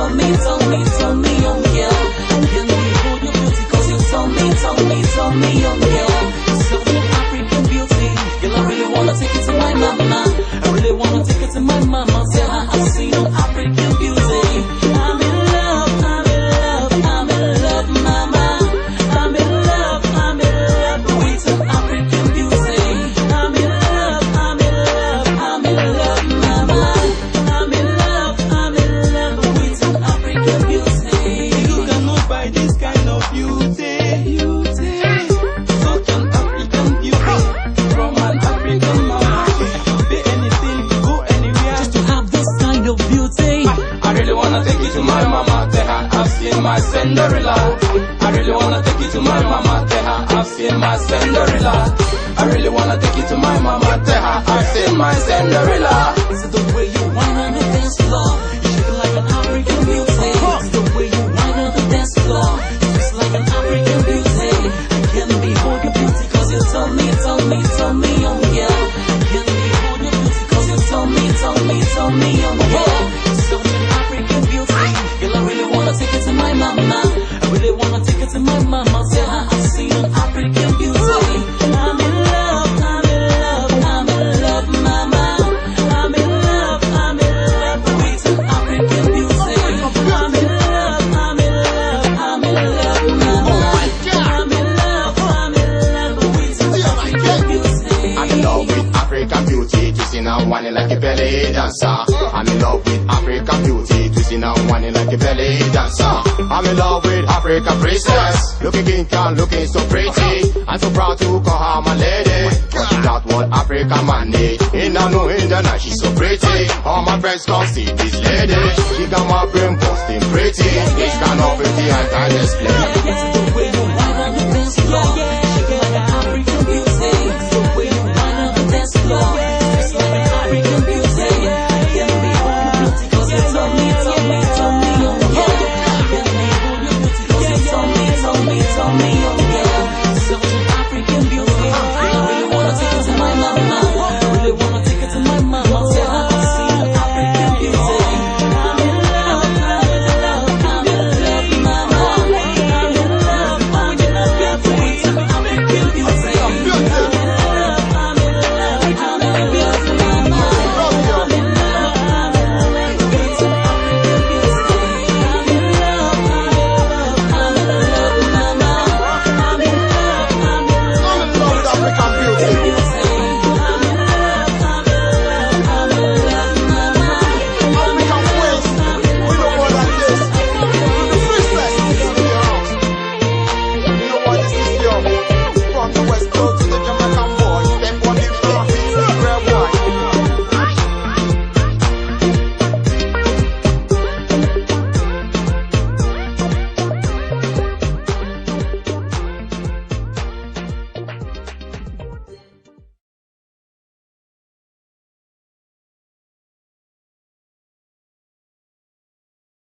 told me, oh yeah. I can't behold your beauty, cause you told me, oh yeah. So African beauty, girl, I really wanna take it to my mama. I really wanna take it to my mama. Say I've seen no African beauty. I'm in love, mama. I'm in love with an African beauty. I'm in love, mama. I'm in love with an African beauty. You cannot buy this kind of beauty. Such an African beauty from an African mama. Pay anything, go anywhere Just to have this kind of beauty. I really wanna take you to my mama. Tell her I've seen my Cinderella. I really wanna take you to my mama. Tell her I've seen my Cinderella. I really wanna take you to my mama. Tell her I've seen my Cinderella. Is it the way you whine on the dance floor? You shake like an African beauty. Is it the way you whine on the dance floor? You dress like an African beauty. I can't behold your beauty, cause you told me, oh yeah. I can't behold your beauty, cause you told me, oh yeah. Such an African beauty. Girl, I really wanna take it to my mama. I really wanna take it to my mama. Say I've seen an African beauty. I'm in love, mama. I'm in love with an African beauty. I'm in love, mama. I'm in love with an African beauty. I'm in love with African beauty, twisting and whining like a belly dancer. I'm in love with African beauty, twisting and whining like a belly dancer. I'm in love with African princess, looking kinky and looking so pretty. I'm so proud to call her my lady, cause she got what African man need. In the night she's so pretty. All my friends come see this lady. She got my brain busting pretty. This kind of pretty and timeless play. The way you whine on the dance floor.